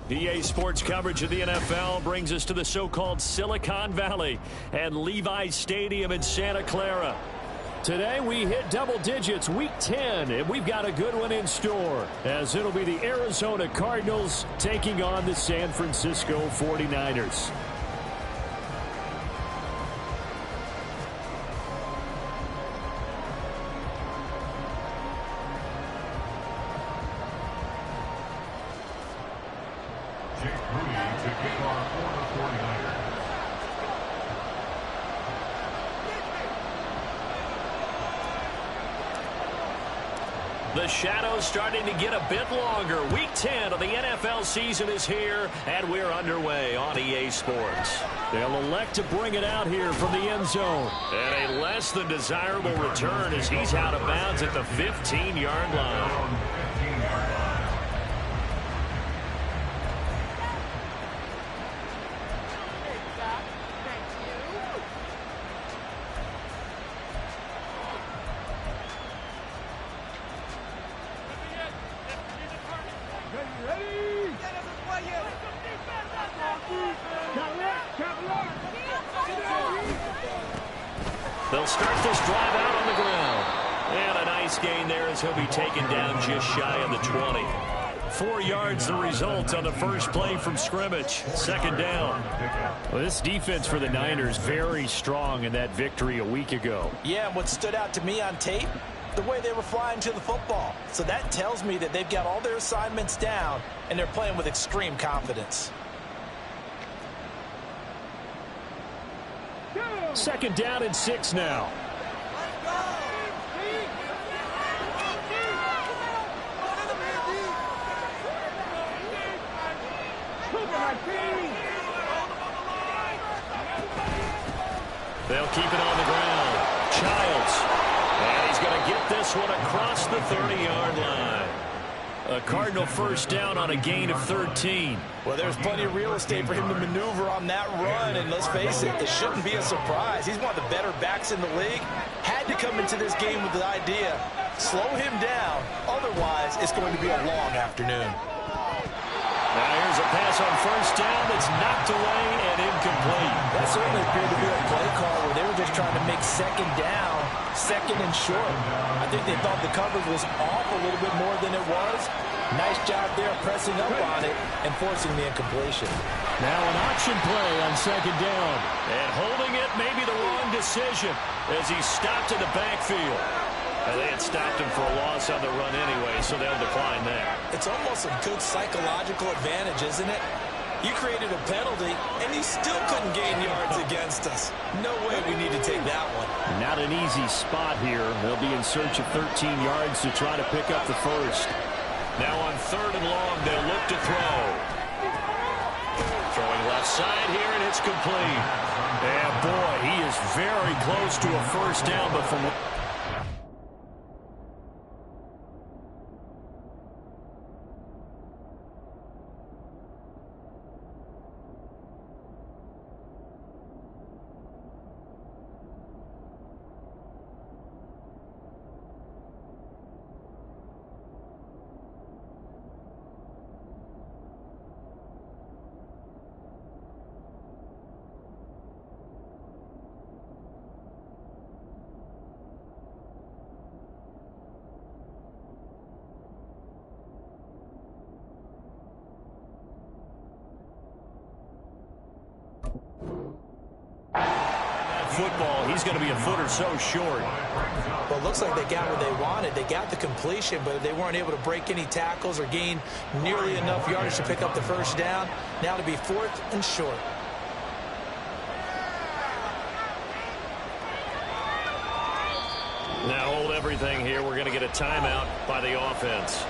EA Sports coverage of the NFL brings us to the so-called Silicon Valley and Levi's Stadium in Santa Clara. Today we hit double digits, week 10, and we've got a good one in store, as it'll be the Arizona Cardinals taking on the San Francisco 49ers. The shadow's starting to get a bit longer. Week 10 of the NFL season is here, and we're underway on EA Sports. They'll elect to bring it out here from the end zone. And a less than desirable return as he's out of bounds at the 15-yard line. They'll start this drive out on the ground. And a nice gain there as he'll be taken down just shy of the 20. 4 yards the result on the first play from scrimmage. Second down. Well, this defense for the Niners very strong in that victory a week ago. Yeah, and what stood out to me on tape, the way they were flying to the football. So that tells me that they've got all their assignments down and they're playing with extreme confidence. Second down and 6 now. They'll keep it on the ground. Childs. And he's going to get this one across the 30-yard line. A Cardinal first down on a gain of 13. Well, there's plenty of real estate for him to maneuver on that run, and let's face it, it shouldn't be a surprise. He's one of the better backs in the league. Had to come into this game with the idea, slow him down, otherwise it's going to be a long afternoon. Now here's a pass on first down that's knocked away and incomplete. That certainly appeared to be a play call where they were just trying to make second down, second and short. I think they thought the coverage was off a little bit more than it was. Nice job there pressing up on it and forcing the incompletion. Now an option play on second down. And holding it may be the wrong decision as he stopped in the backfield. And they had stopped him for a loss on the run anyway, so they'll decline that. It's almost a good psychological advantage, isn't it? You created a penalty, and you still couldn't gain yards against us. No way we need to take that one. Not an easy spot here. They'll be in search of 13 yards to try to pick up the first. Now on third and long, they'll look to throw. Throwing left side here, and it's complete. And boy, he is very close to a first down, but from... football, he's going to be a foot or so short. Well, it looks like they got what they wanted. They got the completion, but they weren't able to break any tackles or gain nearly enough yardage to pick up the first down. Now to be fourth and short. Now hold everything here. We're going to get a timeout by the offense.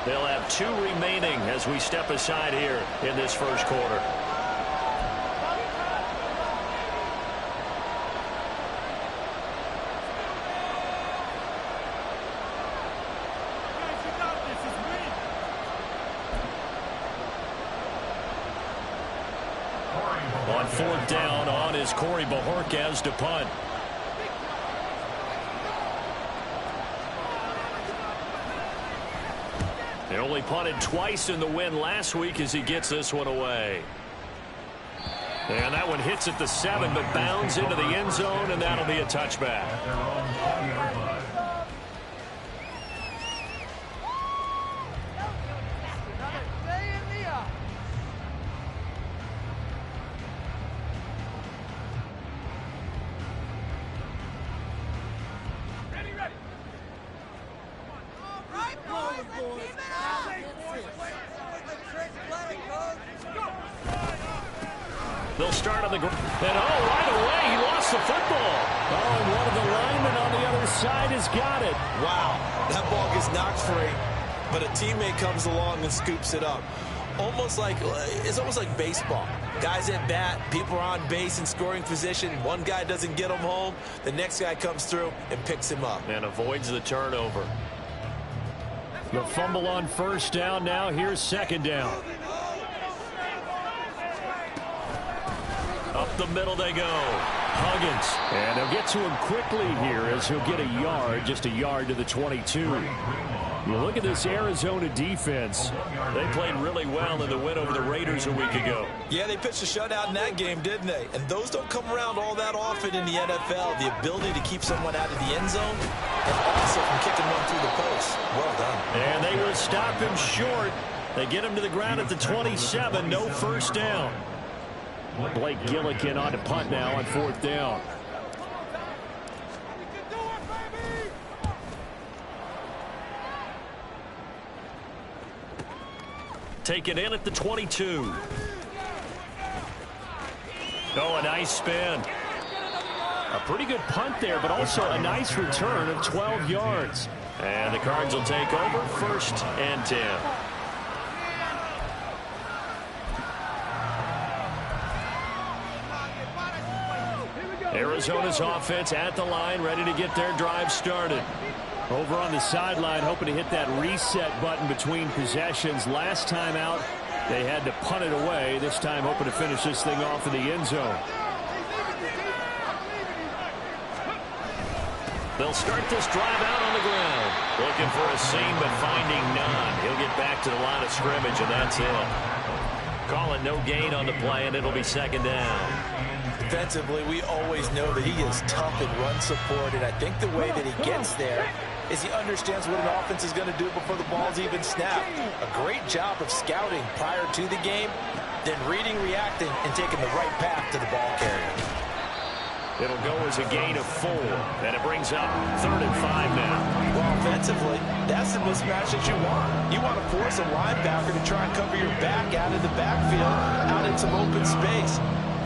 They'll have 2 remaining as we step aside here in this first quarter. 4th down on is Corey Bajorquez to punt. They only punted twice in the win last week as he gets this one away. And that one hits at the 7, but bounds into the end zone, and that'll be a touchback. They'll start on the ground. And right away, he lost the football. And one of the linemen on the other side has got it. Wow, that ball gets knocked free, but a teammate comes along and scoops it up. It's almost like baseball. Guys at bat, people are on base in scoring position. One guy doesn't get him home. The next guy comes through and picks him up. And avoids the turnover. The fumble on 1st down. Now here's 2nd down. Up the middle they go. Huggins. And they'll get to him quickly here as he'll get a yard, just a yard to the 22. You look at this Arizona defense. They played really well in the win over the Raiders a week ago. Yeah, they pitched a shutout in that game, didn't they? And those don't come around all that often in the NFL. The ability to keep someone out of the end zone and also from kicking one through the post. Well done. And they will stop him short. They get him to the ground at the 27. No 1st down. Blake Gillikin on to punt now on 4th down. Take it in at the 22. Oh, a nice spin. A pretty good punt there, but also a nice return of 12 yards. And the Cards will take over 1st and 10. Arizona's offense at the line, ready to get their drive started. Over on the sideline, hoping to hit that reset button between possessions. Last time out, they had to punt it away. This time, hoping to finish this thing off in the end zone. They'll start this drive out on the ground. Looking for a seam, but finding none. He'll get back to the line of scrimmage, and that's it. Calling no gain on the play, and it'll be 2nd down. Defensively, we always know that he is tough in run support, and I think the way that he gets there is he understands what an offense is going to do before the ball's even snapped. A great job of scouting prior to the game, then reading, reacting, and taking the right path to the ball carrier. It'll go as a gain of 4, and it brings up 3rd and 5 now. Well, offensively, that's the mismatch that you want. You want to force a linebacker to try and cover your back out of the backfield, out in some open space.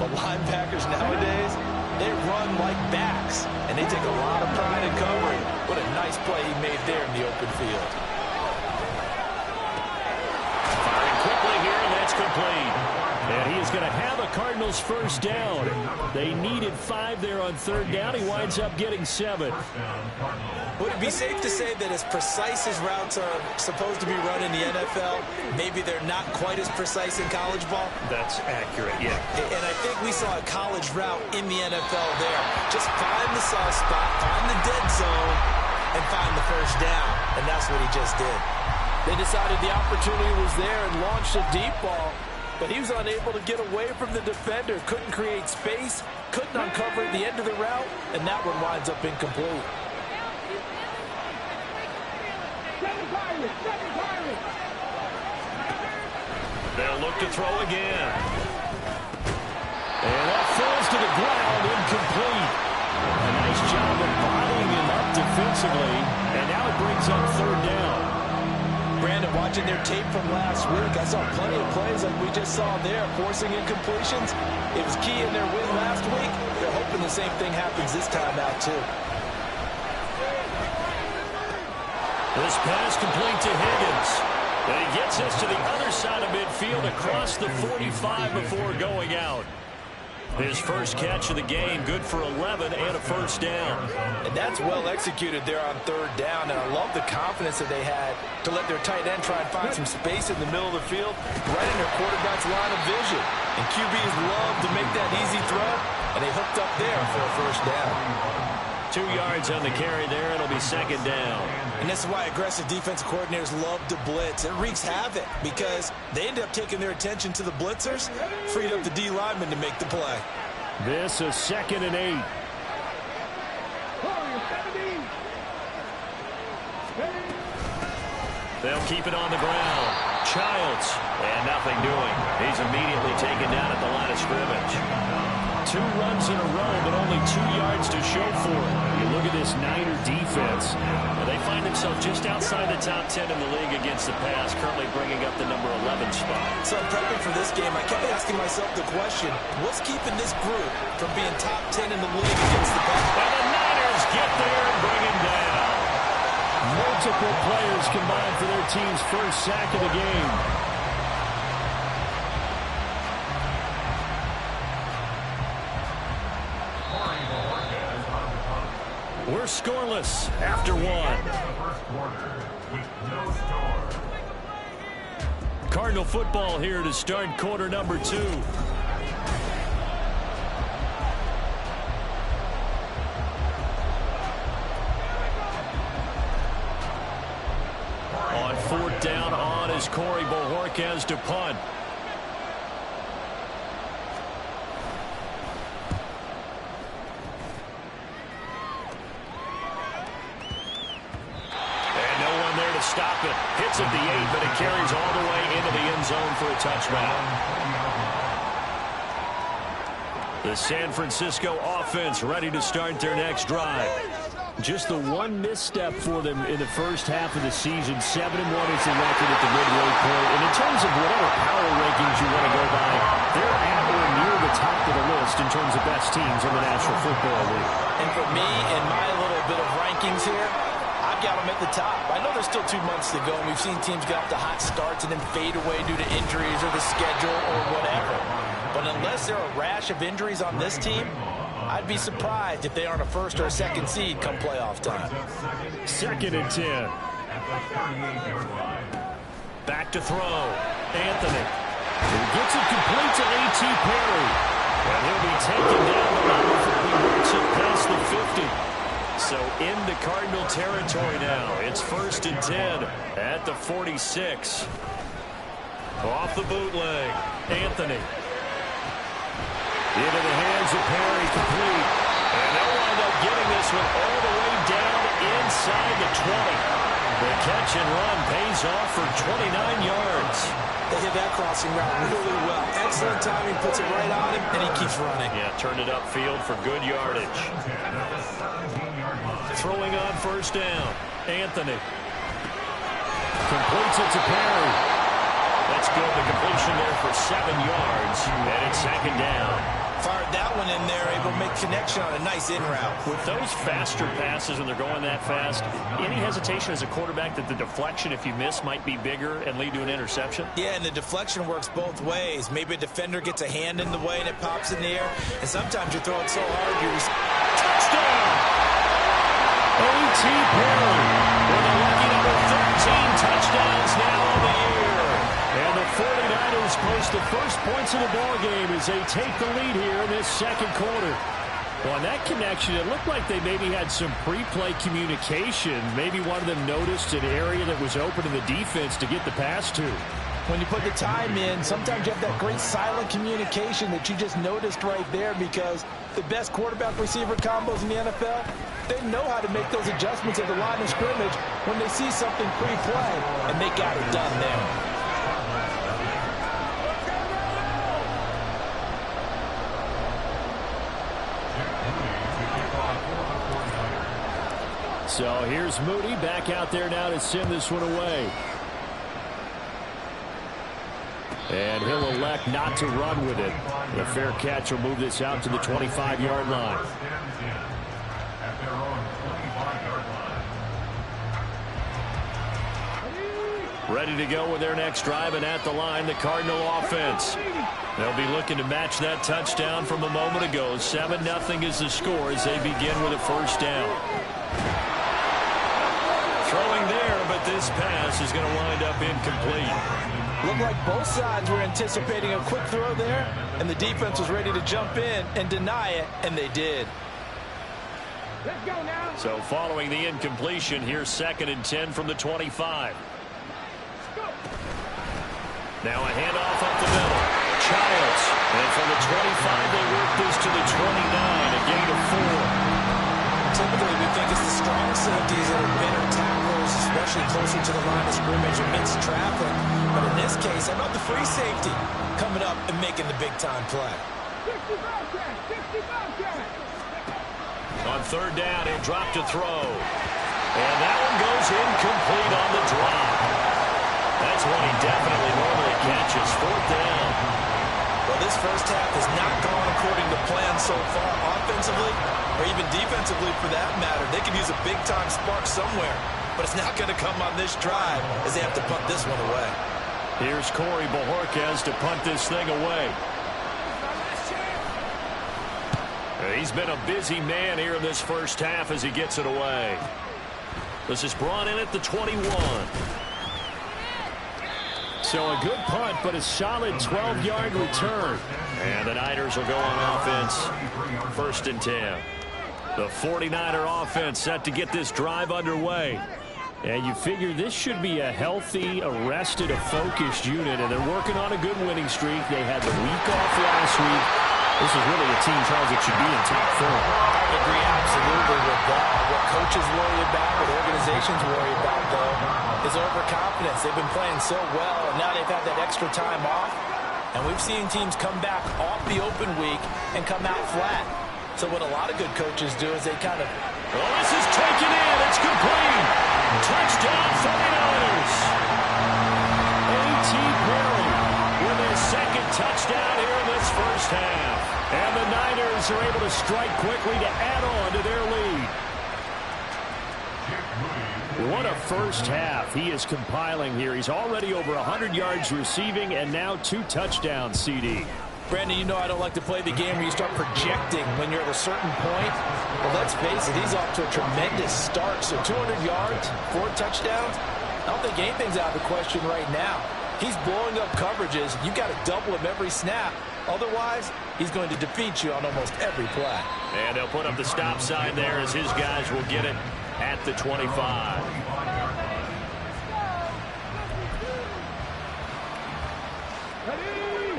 But linebackers nowadays, they run like backs, and they take a lot of pride in covering. What a nice play he made there in the open field. Firing quickly here, and that's complete. And he is going to have a Cardinals 1st down. They needed 5 there on 3rd down. He winds up getting 7. Would it be safe to say that as precise as routes are supposed to be run in the NFL, maybe they're not quite as precise in college ball? That's accurate, yeah. And I think we saw a college route in the NFL there. Just find the soft spot, find the dead zone, and find the 1st down. And that's what he just did. They decided the opportunity was there and launched a deep ball, but he was unable to get away from the defender, couldn't create space, couldn't uncover the end of the route, and that one winds up incomplete. They'll look to throw again. And that falls to the ground, incomplete. A nice job of bodying him up defensively, and now it brings up 3rd down. Brandon, watching their tape from last week, I saw plenty of plays like we just saw there, forcing incompletions. It was key in their win last week. They're hoping the same thing happens this time out, too. This pass complete to Higgins. And he gets us to the other side of midfield across the 45 before going out. His first catch of the game, good for 11 and a first down. And that's well executed there on third down, and I love the confidence that they had to let their tight end try and find some space in the middle of the field, right in their quarterback's line of vision. And QBs love to make that easy throw, and they hooked up there for a first down. 2 yards on the carry there. It'll be second down. And this is why aggressive defensive coordinators love to blitz. It wreaks havoc because they end up taking their attention to the blitzers, freed up the D lineman to make the play. This is 2nd and 8. They'll keep it on the ground. Childs, and nothing doing. He's immediately taken down at the line of scrimmage. 2 runs in a row, but only 2 yards to show for it. You look at this Niner defense. They find themselves just outside the top 10 in the league against the pass, currently bringing up the number 11 spot. So in prepping for this game, I kept asking myself the question, what's keeping this group from being top 10 in the league against the pass? And the Niners get there and bring him down. Multiple players combined for their team's first sack of the game. We're scoreless after 1. Cardinal football here to start quarter number 2. On 4th down, on is Corey Bojorquez to punt. Stop it. Hits at the 8, but it carries all the way into the end zone for a touchdown. The San Francisco offense ready to start their next drive. Just the one misstep for them in the first half of the season. 7-1 is the record at the midway point. And in terms of whatever power rankings you want to go by, they're at or near the top of the list in terms of best teams in the National Football League. And for me, in my little bit of rankings here, I've got them at the top. I know there's still 2 months to go, and we've seen teams get off to hot starts and then fade away due to injuries or the schedule or whatever. But unless there are a rash of injuries on this team, I'd be surprised if they aren't a first or a second seed come playoff time. 2nd and 10. Back to throw. Anthony. He gets it complete to A.T. Perry. And he'll be taken down the line before he works it past the 50. So into Cardinal territory now. It's 1st and 10 at the 46. Off the bootleg. Anthony. Into the hands of Perry, complete. And they'll wind up getting this one all the way down inside the 20. The catch and run pays off for 29 yards. They hit that crossing route really well. Excellent timing, puts it right on him, and he keeps running. Yeah, turned it upfield for good yardage. Throwing on 1st down. Anthony. Completes it to Perry. That's good. The completion there for 7 yards. And it's 2nd down. Fired that one in there, able to make connection on a nice in route. With those faster passes and they're going that fast, any hesitation as a quarterback that the deflection, if you miss, might be bigger and lead to an interception? Yeah, and the deflection works both ways. Maybe a defender gets a hand in the way and it pops in the air. And sometimes you're throwing so hard, you're touchdown! A.T. Perry with a lucky number 13 touchdowns now on the year. And the 49ers post the first points of the ball game as they take the lead here in this 2nd quarter. Well, on that connection, it looked like they maybe had some pre-play communication. Maybe one of them noticed an area that was open in the defense to get the pass to. When you put the time in, sometimes you have that great silent communication that you just noticed right there, because the best quarterback-receiver combos in the NFL, they know how to make those adjustments at the line of scrimmage when they see something pre-play, and they got it done there. So here's Moody back out there now to send this one away. And he'll elect not to run with it. The fair catch will move this out to the 25-yard line. Ready to go with their next drive, and at the line, the Cardinal offense. They'll be looking to match that touchdown from a moment ago. 7-0 is the score as they begin with a first down. Throwing there, but this pass is going to wind up incomplete. Looked like both sides were anticipating a quick throw there, and the defense was ready to jump in and deny it, and they did. Let's go now. So following the incompletion, here's 2nd and 10 from the 25. Now a handoff up the middle. Childs. And from the 25, they work this to the 29, a gain of 4. Typically, we think it's the strong safeties that are better tacklers, especially closer to the line of scrimmage amidst traffic. But in this case, how about the free safety coming up and making the big-time play? 65 catch, 65 catch. On 3rd down, he'll drop to throw. And that one goes incomplete on the drop. That's one he definitely normally catches. 4th down. Well, this first half has not gone according to plan so far, offensively or even defensively for that matter. They could use a big-time spark somewhere, but it's not going to come on this drive as they have to punt this one away. Here's Corey Bojorquez to punt this thing away. He's been a busy man here in this first half as he gets it away. This is brought in at the 21. So a good punt, but a solid 12-yard return. And the Niners will go on offense. 1st and 10. The 49er offense set to get this drive underway. And you figure this should be a healthy, arrested, a focused unit. And they're working on a good winning streak. They had the week off last week. This is really a team, Charles, that should be in top form. I agree absolutely with that. What coaches worry about, what organizations worry about, though, is overconfidence. They've been playing so well, and now they've had that extra time off. And we've seen teams come back off the open week and come out flat. So what a lot of good coaches do is they kind of... Well, this is taken in. It's complete. Touchdown, 49ers. A.T. Perry with his 2nd touchdown here in this first half. And the Niners are able to strike quickly to add on to their lead. What a first half he is compiling here. He's already over 100 yards receiving and now 2 touchdowns, CD. Brandon, you know I don't like to play the game where you start projecting when you're at a certain point. But let's face it, he's off to a tremendous start. So 200 yards, 4 touchdowns. I don't think anything's out of the question right now. He's blowing up coverages. You've got to double him every snap. Otherwise, he's going to defeat you on almost every play. And they'll put up the stop sign there as his guys will get it at the 25.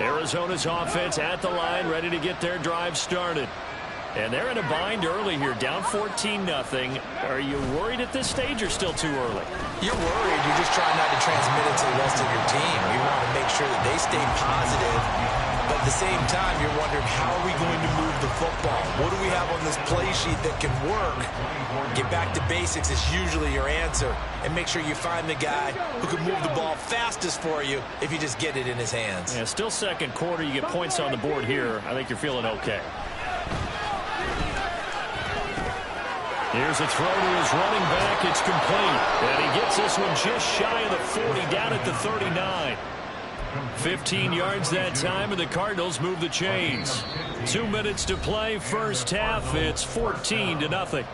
Arizona's offense at the line, ready to get their drive started. And they're in a bind early here, down 14-0. Are you worried at this stage or still too early? You're worried. You're just trying not to transmit it to the rest of your team. You want to make sure that they stay positive. But at the same time, you're wondering, how are we going to move the football? What do we have on this play sheet that can work? Get back to basics is usually your answer. And make sure you find the guy who can move the ball fastest for you if you just get it in his hands. Yeah, still second quarter. You get points on the board here. I think you're feeling okay. Here's a throw to his running back. It's complete. And he gets this one just shy of the 40, down at the 39. 15 yards that time, and the Cardinals move the chains. 2 minutes to play, first half. It's 14-0.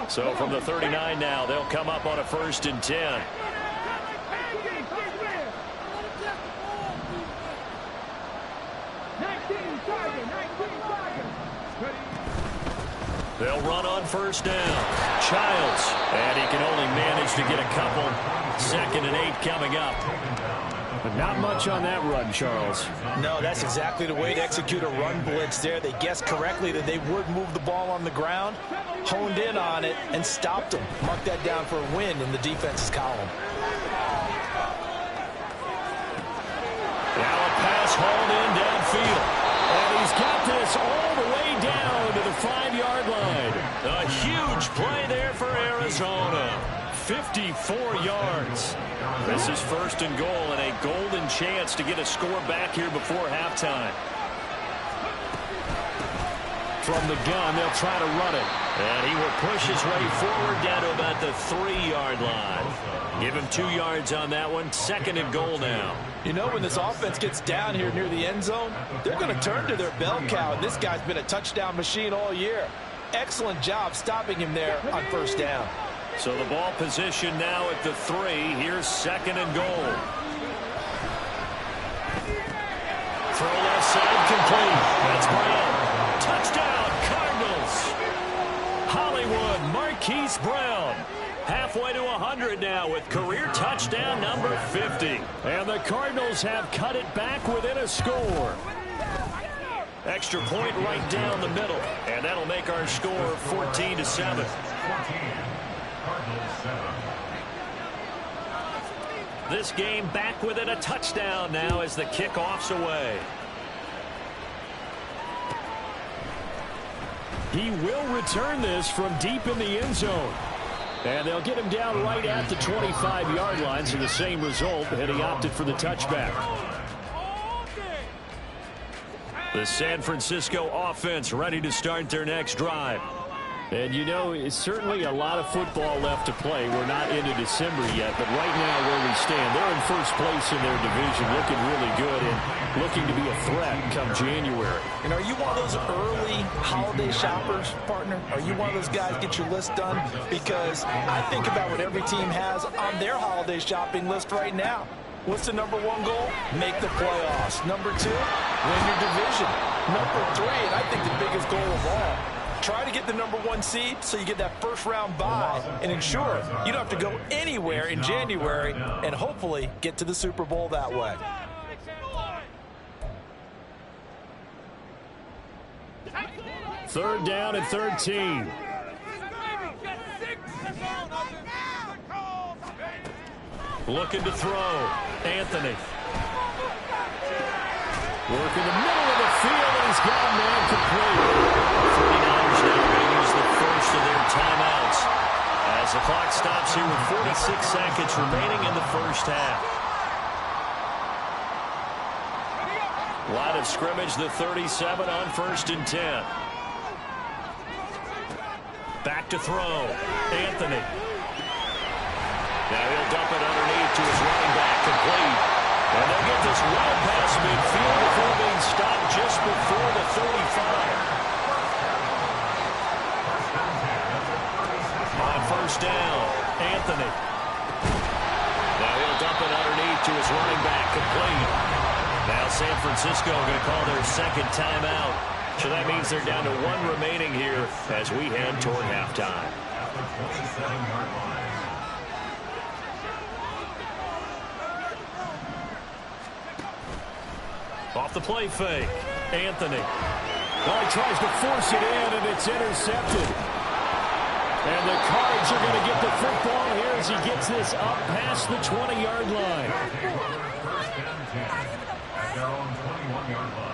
So from the 39 now, they'll come up on a 1st and 10. They'll run on 1st down. Childs, and he can only manage to get a couple. 2nd and 8 coming up. But not much on that run, Charles. No, that's exactly the way to execute a run blitz there. They guessed correctly that they would move the ball on the ground, honed in on it, and stopped them. Mark that down for a win in the defense's column. Now a pass hauled in downfield. And he's got this all the way down to the 5-yard line. A huge play there for Arizona. 54 yards. This is 1st and goal and a golden chance to get a score back here before halftime. from the gun. They'll try to run it. And he will push his way forward down to about the 3-yard line. Give him 2 yards on that one. 2nd and goal now. You know, when this offense gets down here near the end zone, they're going to turn to their bell cow, and this guy's been a touchdown machine all year. Excellent job stopping him there on 1st down. So the ball position now at the 3. Here's 2nd and goal. Throw left side, complete. That's Brown. Touchdown, Cardinals. Hollywood, Marquise Brown. Halfway to 100 now with career touchdown number 50. And the Cardinals have cut it back within a score. Extra point right down the middle. And that'll make our score 14-7. This game back within a touchdown now as the kickoff's away. He will return this from deep in the end zone. And they'll get him down right at the 25-yard line, so the same result, and he opted for the touchback. The San Francisco offense ready to start their next drive. And, you know, it's certainly a lot of football left to play. We're not into December yet, but right now where we stand, they're in first place in their division, looking really good and looking to be a threat come January. And are you one of those early holiday shoppers, partner? Are you one of those guys get your list done? Because I think about what every team has on their holiday shopping list right now. What's the number 1 goal? Make the playoffs. Number 2, win your division. Number 3, and I think the biggest goal of all, try to get the number 1 seed so you get that first-round bye and ensure you don't have to go anywhere in January and hopefully get to the Super Bowl that way. Third down and 13. Looking to throw. Anthony. Work in the middle of the field, and he's got a man complete. 49ers now going to use the first of their timeouts as the clock stops here with 46 seconds remaining in the first half. Line of scrimmage, the 37 on 1st and 10. Back to throw. Anthony. Now he'll dump it underneath to his running back, complete. And they'll get this well past midfield before being stopped just before the 35. On 1st down, Anthony. Now he'll dump it underneath to his running back, complete. Now San Francisco going to call their 2nd timeout. So that means they're down to 1 remaining here as we head toward halftime. Off the play fake. Anthony. Well, he tries to force it in, and it's intercepted. And the Cards are going to get the football here as he gets this up past the 20-yard line. First and 10 at their own 21-yard line.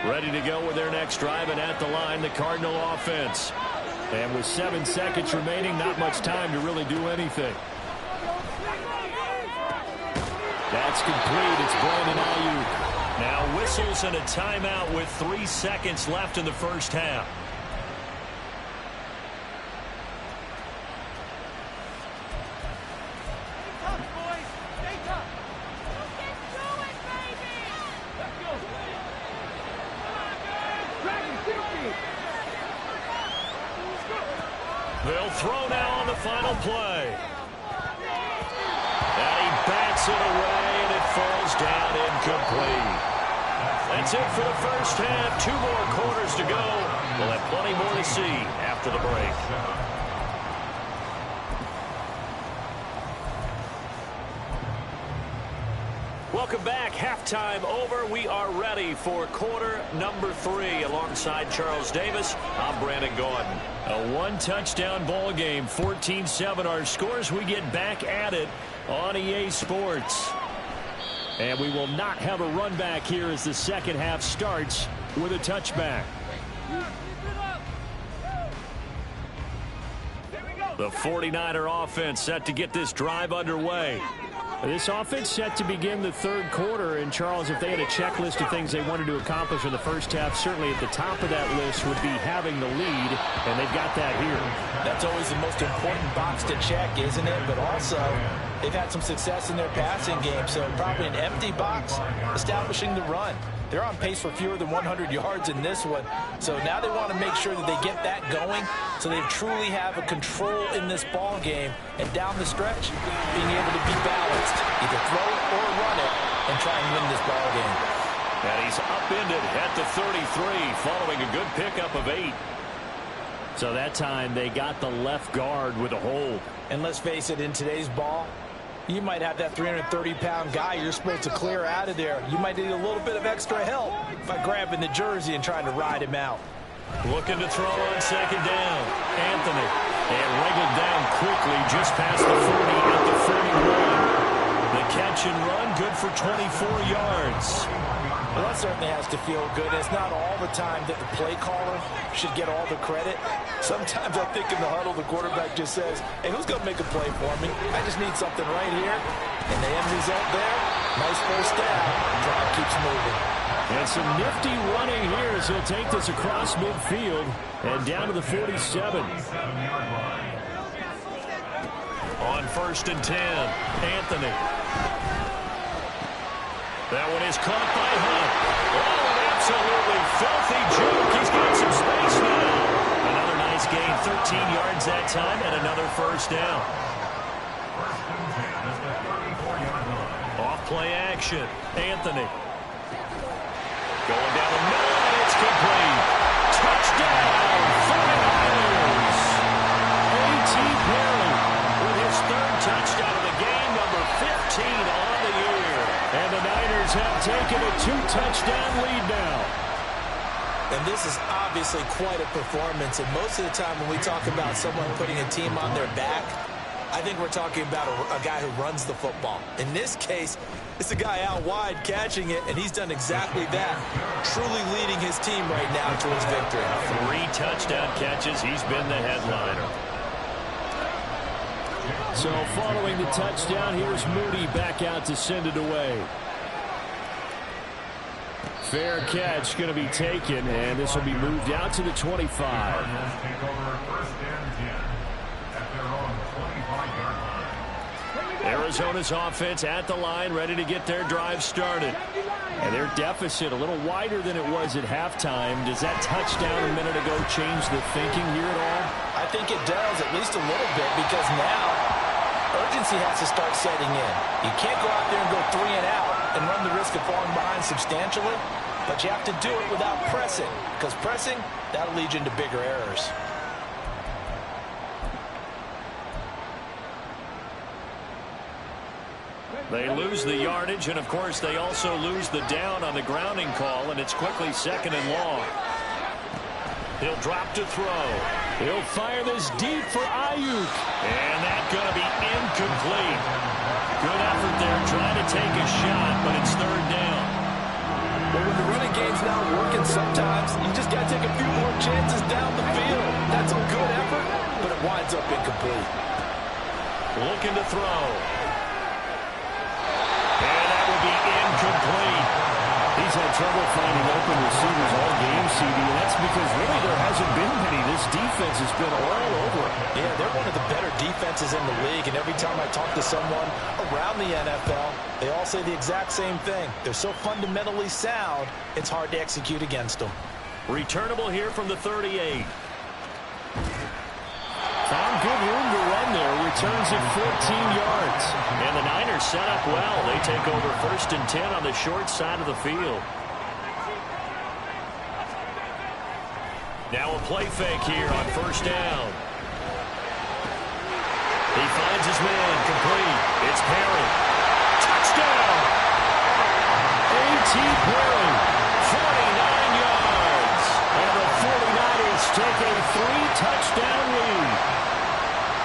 Ready to go with their next drive, and at the line, the Cardinal offense. And with 7 seconds remaining, not much time to really do anything. That's complete. It's Brandon Ayuk. Now whistles and a timeout with 3 seconds left in the first half. They'll throw now on the final play. And he bats it away, and it falls down incomplete. That's it for the first half. 2 more quarters to go. We'll have plenty more to see after the break. Welcome back. Halftime over. We are ready for quarter number 3. Alongside Charles Davis, I'm Brandon Gordon. A 1-touchdown ball game, 14-7 our scores. We get back at it on EA Sports. And we will not have a run back here as the second half starts with a touchback. The 49er offense set to get this drive underway. This offense set to begin the third quarter. And, Charles, if they had a checklist of things they wanted to accomplish in the first half, certainly at the top of that list would be having the lead, and they've got that here. That's always the most important box to check, isn't it? But also, they've had some success in their passing game, so probably an empty box establishing the run. They're on pace for fewer than 100 yards in this one, so now they want to make sure that they get that going so they truly have a control in this ball game, and down the stretch, being able to be balanced, either throw it or run it, and try and win this ball game. And he's upended at the 33 following a good pickup of 8. So that time they got the left guard with a hold. And let's face it, in today's ball, you might have that 330-pound guy you're supposed to clear out of there. You might need a little bit of extra help by grabbing the jersey and trying to ride him out. Looking to throw on second down. Anthony. And wriggled down quickly just past the 40 at the 41. The catch and run good for 24 yards. Well, that certainly has to feel good. It's not all the time that the play caller should get all the credit. Sometimes I think in the huddle, the quarterback just says, hey, who's going to make a play for me? I just need something right here. And the end result there, nice first down. Drive keeps moving. And some nifty running here as he'll take this across midfield and down to the 47. On 1st and 10, Anthony. That one is caught by Hunt. Oh, an absolutely filthy juke. He's got some space now. Another nice gain, 13 yards that time, and another first down. Off play action. Anthony. Going down the middle, and it's complete. Touchdown, 49ers. A.T. Perry with his 3rd touchdown of the game, number 15 on the year. And the Niners have taken a 2-touchdown lead now. And this is obviously quite a performance. And most of the time when we talk about someone putting a team on their back, I think we're talking about a guy who runs the football. In this case, it's a guy out wide catching it, and he's done exactly that, truly leading his team right now towards victory. 3 touchdown catches. He's been the headliner. So following the touchdown, here's Moody back out to send it away. Fair catch going to be taken, and this will be moved out to the 25. Arizona's offense at the line, ready to get their drive started. And their deficit a little wider than it was at halftime. Does that touchdown a minute ago change the thinking here at all? I think it does, at least a little bit, because now urgency has to start setting in. You can't go out there and go 3 and out and run the risk of falling behind substantially, but you have to do it without pressing, because pressing, that'll lead you into bigger errors. They lose the yardage, and of course they also lose the down on the grounding call, and it's quickly 2nd and long. He'll drop to throw. He'll fire this deep for Ayuk. And that's going to be incomplete. Good effort there trying to take a shot, but it's 3rd down. Well, when the running game's not working, sometimes you just got to take a few more chances down the field. That's a good effort, but it winds up incomplete. Looking to throw. And that will be incomplete. He's had trouble finding open receivers all game, CD, and that's because really there hasn't been many. This defense has been all over it. Yeah, they're one of the better defenses in the league, and every time I talk to someone around the NFL, they all say the exact same thing. They're so fundamentally sound, it's hard to execute against them. Returnable here from the 38. Found good room to run there. Returns at 14 yards. And the Niners set up well. They take over 1st and 10 on the short side of the field. Now a play fake here on 1st down. He finds his man complete. It's Perry. Touchdown! A.T. Perry. 49 yards. And the 49ers take a 3-touchdown lead.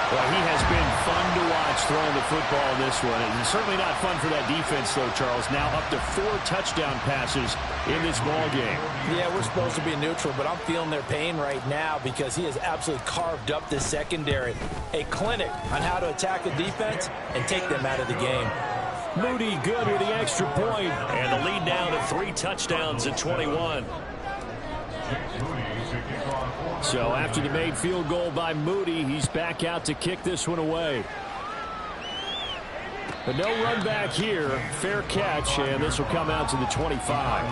Well, he has been fun to watch throwing the football in this one. It's certainly not fun for that defense, though, Charles. Now up to 4 touchdown passes in this ball game. Yeah, we're supposed to be neutral, but I'm feeling their pain right now because he has absolutely carved up this secondary. A clinic on how to attack the defense and take them out of the game. Moody good with the extra point. And the lead now to 3 touchdowns at 21. So after the made field goal by Moody, he's back out to kick this one away. But no run back here. Fair catch, and this will come out to the 25.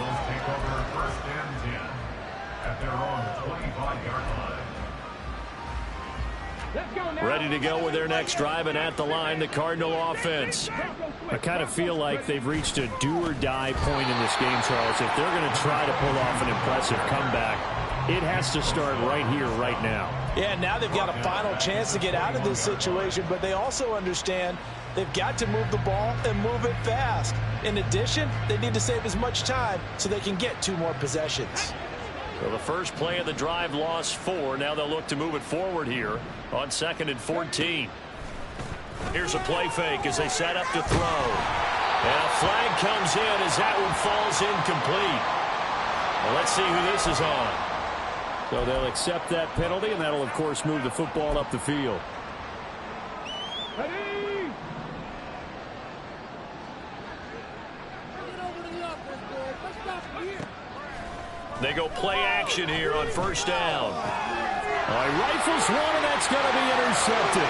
Ready to go with their next drive, and at the line, the Cardinal offense. I kind of feel like they've reached a do-or-die point in this game, Charles. If they're going to try to pull off an impressive comeback, it has to start right here, right now. Yeah, now they've got a final chance to get out of this situation, but they also understand they've got to move the ball and move it fast. In addition, they need to save as much time so they can get 2 more possessions. Well, the first play of the drive lost 4. Now they'll look to move it forward here on 2nd and 14. Here's a play fake as they set up to throw. And a flag comes in as that one falls incomplete. Well, let's see who this is on. So they'll accept that penalty, and that'll, of course, move the football up the field. Ready? They go play action here on 1st down. All right, rifles one, and that's going to be intercepted.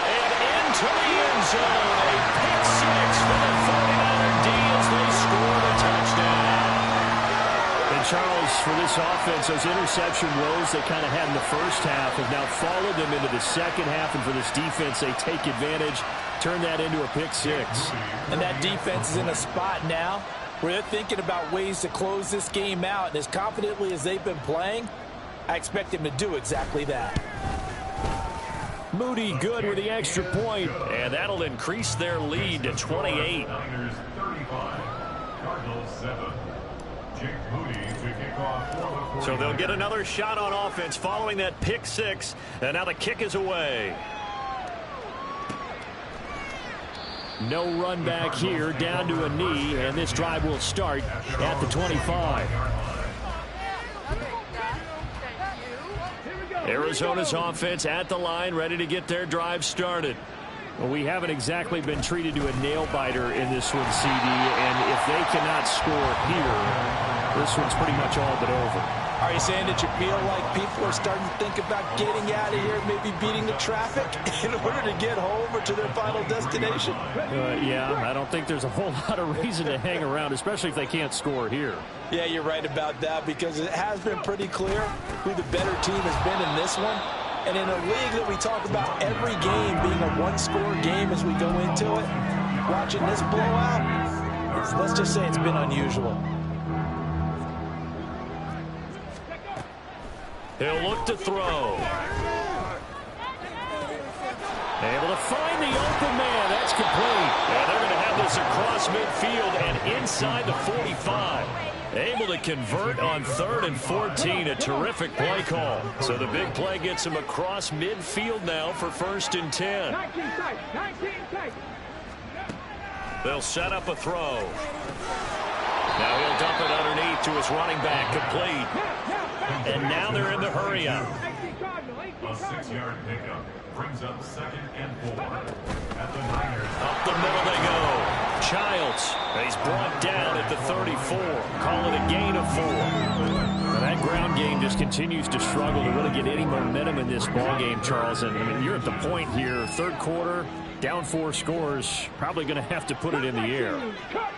And into the end zone, a pick 6 for the 49er D as they score the touchdown. And Charles, for this offense, those interception woes they kind of had in the first half have now followed them into the second half, and for this defense, they take advantage, turn that into a pick 6. And that defense is in a spot now where they're thinking about ways to close this game out. And as confidently as they've been playing, I expect them to do exactly that. Moody good with the extra point, and that'll increase their lead to 28. So they'll get another shot on offense following that pick 6, and now the kick is away. No run back here, down to a knee, and this drive will start at the 25. Arizona's offense at the line, ready to get their drive started. Well, we haven't exactly been treated to a nail-biter in this one, CD, and if they cannot score here, this one's pretty much all but over. Are you saying that you feel like people are starting to think about getting out of here, maybe beating the traffic in order to get home or to their final destination? Yeah, I don't think there's a whole lot of reason to hang around, especially if they can't score here. Yeah, you're right about that, because it has been pretty clear who the better team has been in this one. And in a league that we talk about every game being a one-score game as we go into it, watching this blowout, let's just say it's been unusual. He'll look to throw. Able to find the open man. That's complete. And they're going to have this across midfield and inside the 45. Able to convert on 3rd and 14. A terrific play call. So the big play gets him across midfield now for 1st and 10. 19 tight. They'll set up a throw. Now he'll dump it underneath to his running back, complete. And now they're in the hurry up. A 6-yard pickup brings up 2nd and 4. At the Niners. Up the middle they go. Childs. He's brought down at the 34. Call it a gain of 4. Now that ground game just continues to struggle to really get any momentum in this ball game, Charles. And I mean, you're at the point here, 3rd quarter, down 4 scores, probably going to have to put it in the air.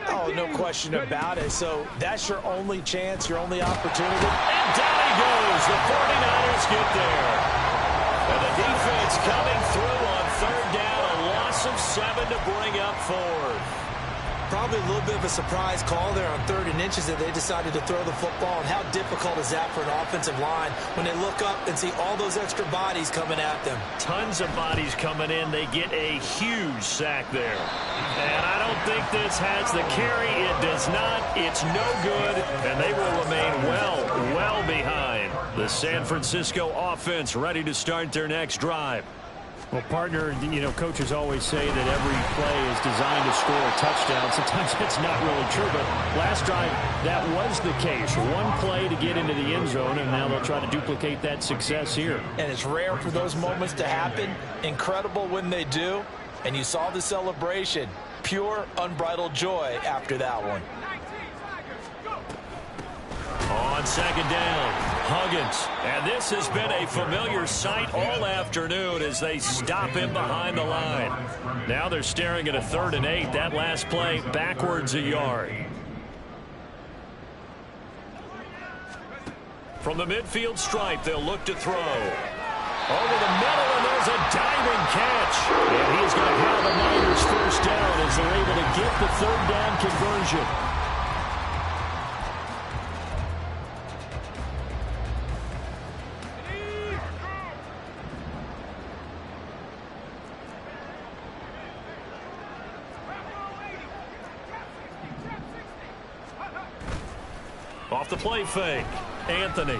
Oh, no question about it. So that's your only chance, your only opportunity. And down he goes. The 49ers get there. And the defense coming through on 3rd down. A loss of 7 to bring up 4th. Probably a little bit of a surprise call there on 3rd and inches that they decided to throw the football. And how difficult is that for an offensive line when they look up and see all those extra bodies coming at them? Tons of bodies coming in. They get a huge sack there. And I don't think this has the carry. It does not. It's no good. And they will remain well behind. The San Francisco offense ready to start their next drive. Well, partner, you know, coaches always say that every play is designed to score a touchdown. Sometimes that's not really true, but last drive, that was the case. One play to get into the end zone, and now they'll try to duplicate that success here. And it's rare for those moments to happen. Incredible when they do. And you saw the celebration. Pure, unbridled joy after that one. On second down, Huggins. And this has been a familiar sight all afternoon as they stop him behind the line. Now they're staring at a 3rd and 8. That last play backwards a yard. From the midfield stripe, they'll look to throw. Over the middle, and there's a diving catch. And he's going to have the Niners first down as they're able to get the 3rd down conversion. Off the play fake, Anthony.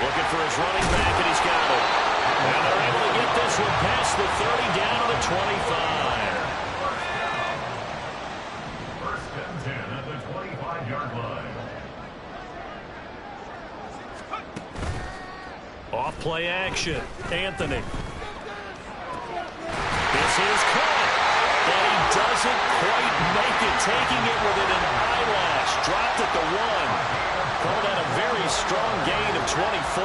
Looking for his running back, and he's got it. And they're able to get this one past the 30 down to the 25. First and 10 at the 25-yard line. Off play action, Anthony. This is caught. And he doesn't quite make it, taking it within an eyelash. Dropped at the 1. Called out a very strong gain of 24.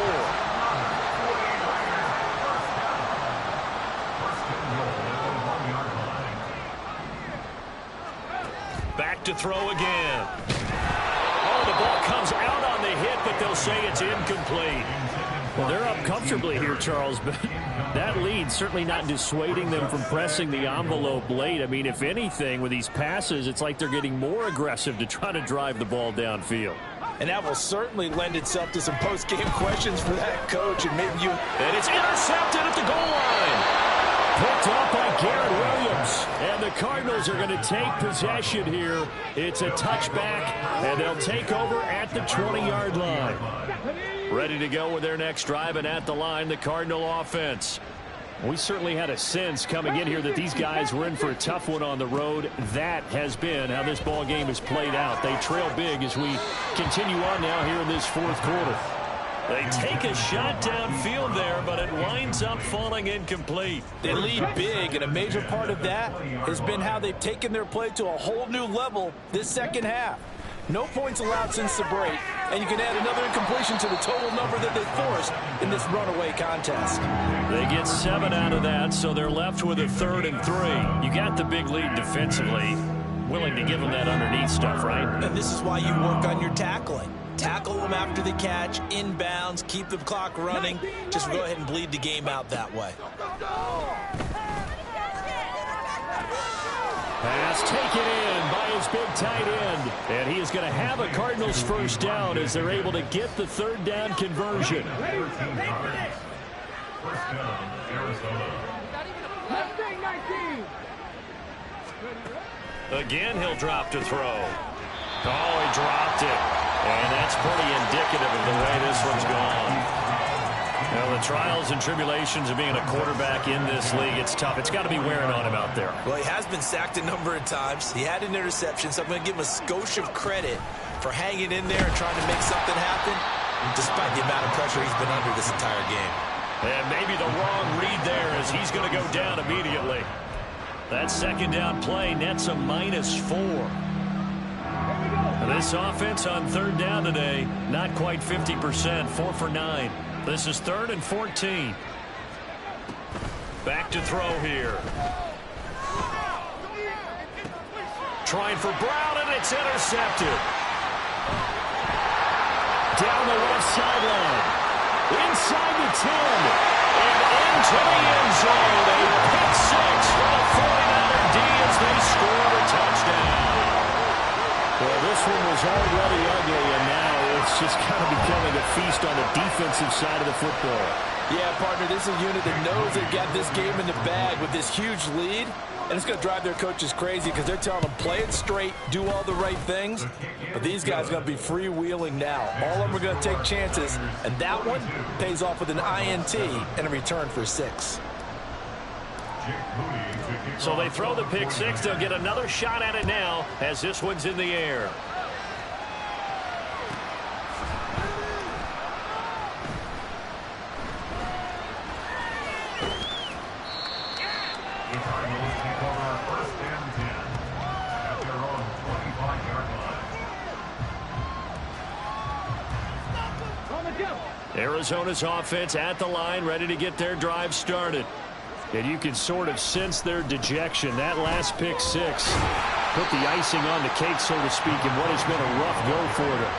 Back to throw again. Oh, the ball comes out on the hit, but they'll say it's incomplete. Well, they're up comfortably here, Charles, but that lead certainly not dissuading them from pressing the envelope late. I mean, if anything, with these passes, it's like they're getting more aggressive to try to drive the ball downfield. And that will certainly lend itself to some post-game questions for that coach. And maybe you... And it's intercepted at the goal line. Picked off by Garrett Williams. And the Cardinals are going to take possession here. It's a touchback, and they'll take over at the 20-yard line. Ready to go with their next drive, and at the line, the Cardinal offense. We certainly had a sense coming in here that these guys were in for a tough one on the road. That has been how this ball game has played out. They trail big as we continue on now here in this 4th quarter. They take a shot downfield there, but it winds up falling incomplete. They lead big, and a major part of that has been how they've taken their play to a whole new level this second half. No points allowed since the break, and you can add another incompletion to the total number that they forced in this runaway contest. They get 7 out of that, so they're left with a 3rd and 3. You got the big lead defensively. Willing to give them that underneath stuff, right? And this is why you work on your tackling. Tackle them after the catch, inbounds, keep the clock running. Just go ahead and bleed the game out that way. Pass taken in by his big tight end. And he is going to have a Cardinals first down as they're able to get the 3rd down conversion. First down, Arizona. Again, he'll drop to throw. Oh, he dropped it. And that's pretty indicative of the way this one's gone. Well, the trials and tribulations of being a quarterback in this league, it's tough. It's got to be wearing on him out there. Well, he has been sacked a number of times. He had an interception, so I'm going to give him a skosh of credit for hanging in there and trying to make something happen, despite the amount of pressure he's been under this entire game. And maybe the wrong read there as he's going to go down immediately. That second down play nets a -4. This offense on 3rd down today, not quite 50%, 4 for 9. This is 3rd and 14. Back to throw here. Trying for Brown, and it's intercepted. Down the left sideline. Inside the 10. And into the end zone. A pick 6 for the 49er D as they score a touchdown. Well, this one was already ugly, and now it's just kind of becoming a feast on the defensive side of the football. Yeah, partner, this is a unit that knows they've got this game in the bag with this huge lead. And it's going to drive their coaches crazy because they're telling them, play it straight, do all the right things. But these guys are going to be freewheeling now. All of them are going to take chances, and that one pays off with an INT and a return for 6. So they throw the pick six. They'll get another shot at it now as this one's in the air. The Cardinals take over 1st and 10 at their own 25-yard line. Arizona's offense at the line, ready to get their drive started. And you can sort of sense their dejection. That last pick six put the icing on the cake, so to speak, in what has been a rough go for them.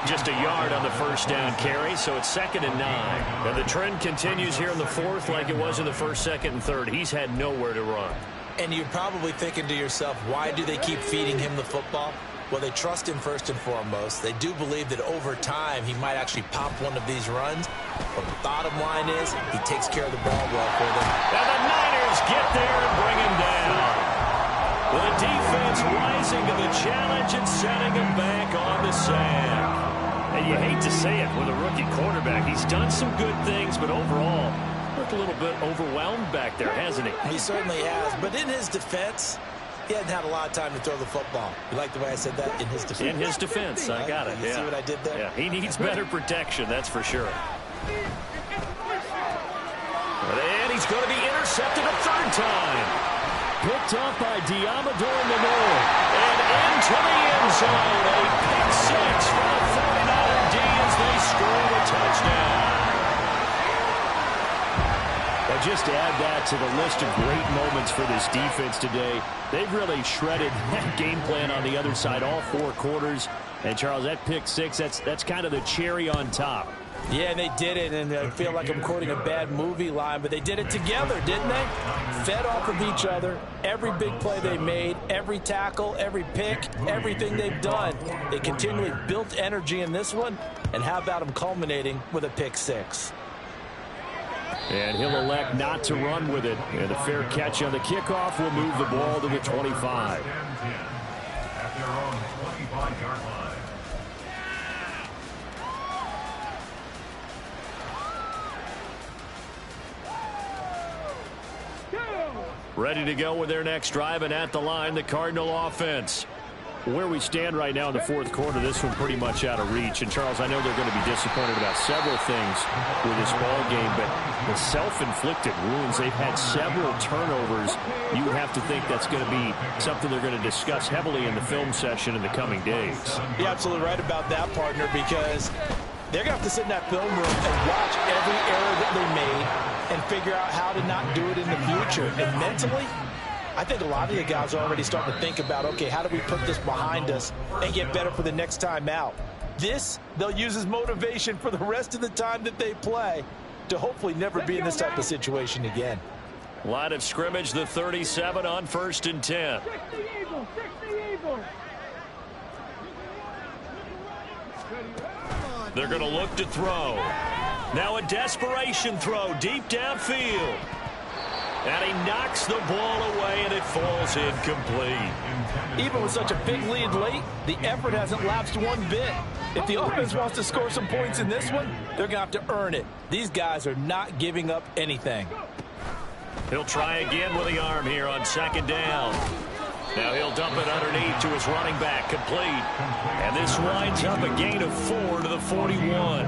Just a yard on the first down carry, so it's 2nd and 9. And the trend continues here in the 4th like it was in the 1st, 2nd, and 3rd. He's had nowhere to run. And you're probably thinking to yourself, why do they keep feeding him the football? Well, they trust him first and foremost. They do believe that over time he might actually pop one of these runs. But the bottom line is he takes care of the ball well for them. And the Niners get there and bring him down. The defense rising to the challenge and setting him back on the sack. And you hate to say it with a rookie quarterback. He's done some good things, but overall, looked a little bit overwhelmed back there, hasn't he? He certainly has. But in his defense, he hadn't had a lot of time to throw the football. You like the way I said that? In his defense. In his defense, I got it. You see what I did there? Yeah, he needs better protection, that's for sure. And he's going to be intercepted a 3rd time. Picked up by Diamador Lenore. And into the end zone. A pick six for the 49er D as they score a touchdown. And just to add that to the list of great moments for this defense today, they've really shredded that game plan on the other side all 4 quarters. And, Charles, that pick six, that's kind of the cherry on top. Yeah, and they did it, and I feel like I'm quoting a bad movie line, but they did it together, didn't they? Fed off of each other. Every big play they made, every tackle, every pick, everything they've done. They continually built energy in this one, and how about them culminating with a pick six? And he'll elect not to run with it. And a fair catch on the kickoff will move the ball to the 25. At their own 25-yard line. Ready to go with their next drive, and at the line, the Cardinal offense. Where we stand right now in the 4th quarter, this one pretty much out of reach. And, Charles, I know they're going to be disappointed about several things with this ball game, but the self-inflicted wounds, they've had several turnovers. You would have to think that's going to be something they're going to discuss heavily in the film session in the coming days. You're absolutely right about that, partner, because they're going to have to sit in that film room and watch every error that they made and figure out how to not do it in the future. And mentally, I think a lot of the guys are already starting to think about, okay, how do we put this behind us and get better for the next time out? This, they'll use as motivation for the rest of the time that they play to hopefully never be in this type of situation again. Line of scrimmage, the 37 on 1st and 10. They're going to look to throw. Now a desperation throw deep downfield. And he knocks the ball away, and it falls incomplete. Even with such a big lead late, the effort hasn't lapsed one bit. If the offense wants to score some points in this one, they're going to have to earn it. These guys are not giving up anything. He'll try again with the arm here on 2nd down. Now he'll dump it underneath to his running back, complete. And this winds up a gain of 4 to the 41.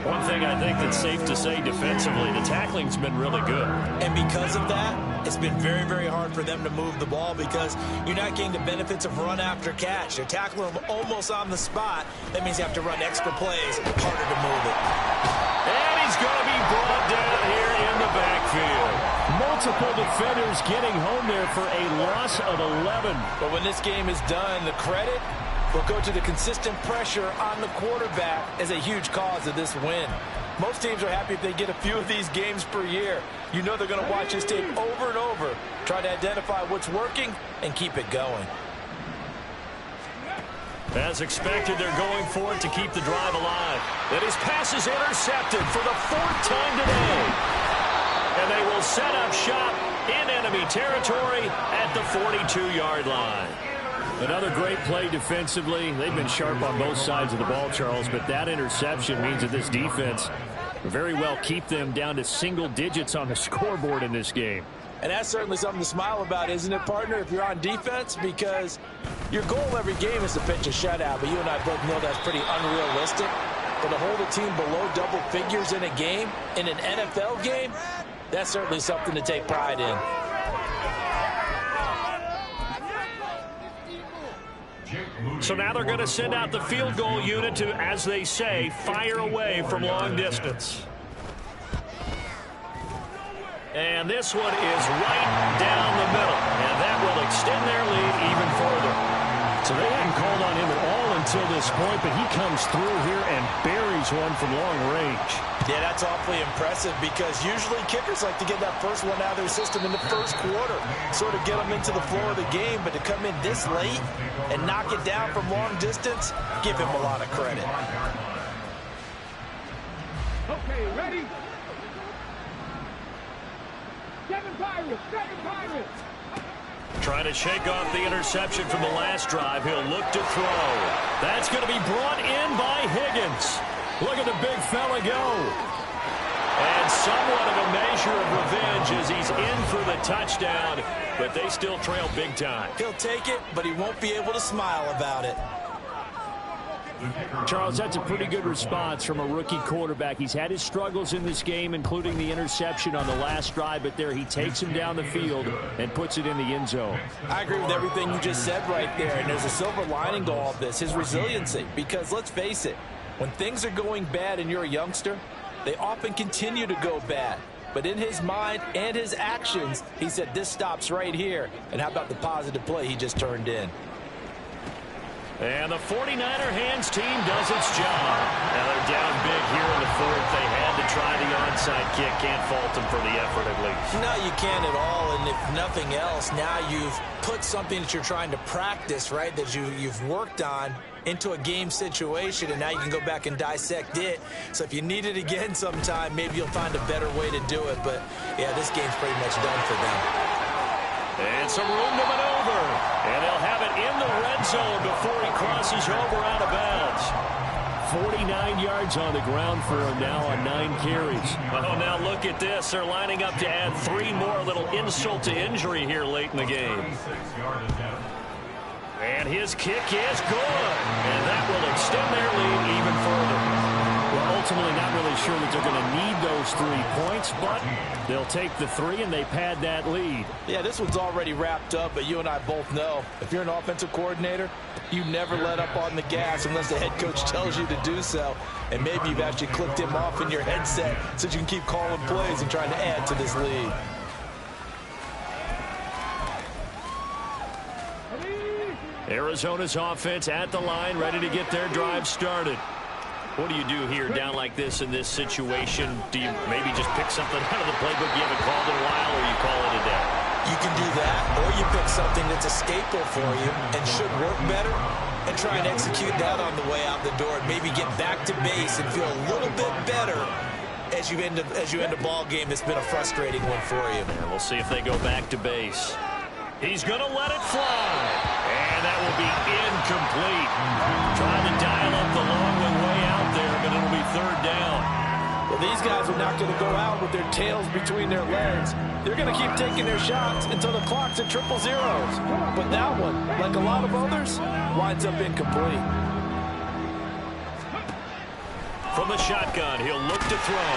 One thing I think that's safe to say defensively, the tackling's been really good. And because of that, it's been very, very hard for them to move the ball because you're not getting the benefits of run after catch. They're tackling them almost on the spot. That means you have to run extra plays, harder to move it. And he's going to be brought down here in the backfield. Multiple defenders getting home there for a loss of 11. But when this game is done, the credit will go to the consistent pressure on the quarterback as a huge cause of this win. Most teams are happy if they get a few of these games per year. You know they're going to watch this tape over and over, try to identify what's working, and keep it going. As expected, they're going for it to keep the drive alive. And his pass is intercepted for the 4th time today. And they will set up shop in enemy territory at the 42-yard line. Another great play defensively. They've been sharp on both sides of the ball, Charles, but that interception means that this defense very well keep them down to single digits on the scoreboard in this game. And that's certainly something to smile about, isn't it, partner, if you're on defense? Because your goal every game is to pitch a shutout, but you and I both know that's pretty unrealistic. But to hold a team below double figures in a game, in an NFL game, that's certainly something to take pride in. So now they're going to send out the field goal unit to, as they say, fire away from long distance. And this one is right down the middle, and that will extend their lead even further. So they hadn't called on him at all until this point, but he comes through here and buries one from long range. Yeah, that's awfully impressive because usually kickers like to get that first one out of their system in the first quarter, sort of get them into the flow of the game, but to come in this late and knock it down from long distance, give him a lot of credit. Okay, ready? Seven Pirates. Trying to shake off the interception from the last drive. He'll look to throw. That's going to be brought in by Higgins. Look at the big fella go. And somewhat of a measure of revenge as he's in for the touchdown, but they still trail big time. He'll take it, but he won't be able to smile about it. Charles, that's a pretty good response from a rookie quarterback. He's had his struggles in this game, including the interception on the last drive, but there he takes him down the field and puts it in the end zone. I agree with everything you just said right there, and there's a silver lining to all of this, his resiliency, because let's face it, when things are going bad and you're a youngster, they often continue to go bad. But in his mind and his actions, he said, this stops right here. And how about the positive play he just turned in? And the 49er hands team does its job. Now they're down big here in the fourth. They had to try the onside kick. Can't fault them for the effort at least. No, you can't at all. And if nothing else, now you've put something that you're trying to practice, right, that you've worked on into a game situation, and now you can go back and dissect it. So if you need it again sometime, maybe you'll find a better way to do it. But, yeah, this game's pretty much done for them. And some room to maneuver. And they'll have it in the red zone before he crosses over out of bounds. 49 yards on the ground for him now on 9 carries. Oh, now look at this. They're lining up to add 3 more. Little insult to injury here late in the game. And his kick is good. And that will extend their lead even further. Well, ultimately not really sure that they're going to need those 3 points, but they'll take the 3 and they pad that lead. Yeah, this one's already wrapped up, but you and I both know if you're an offensive coordinator, you never let up on the gas unless the head coach tells you to do so. And maybe you've actually clicked him off in your headset so you can keep calling plays and trying to add to this lead. Arizona's offense at the line, ready to get their drive started. What do you do here down like this in this situation? Do you maybe just pick something out of the playbook you haven't called in a while, or you call it a day? You can do that, or you pick something that's a staple for you and should work better and try and execute that on the way out the door and maybe get back to base and feel a little bit better as you end a ball game that's been a frustrating one for you. And we'll see if they go back to base. He's going to let it fly. And that will be incomplete. Trying to dial up the long one way out there, but it'll be third down. Well, these guys are not going to go out with their tails between their legs. They're going to keep taking their shots until the clock's at triple zeros. But that one, like a lot of others, winds up incomplete. From the shotgun, he'll look to throw.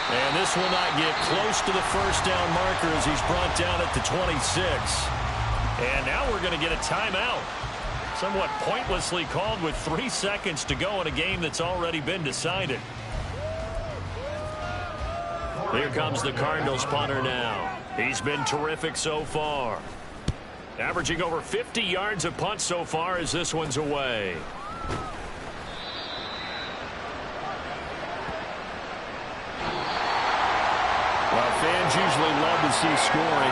And this will not get close to the first down marker as he's brought down at the 26. And now we're going to get a timeout. Somewhat pointlessly called with 3 seconds to go in a game that's already been decided. Here comes the Cardinals punter now. He's been terrific so far. Averaging over 50 yards of punt so far as this one's away. Well, fans usually love to see scoring.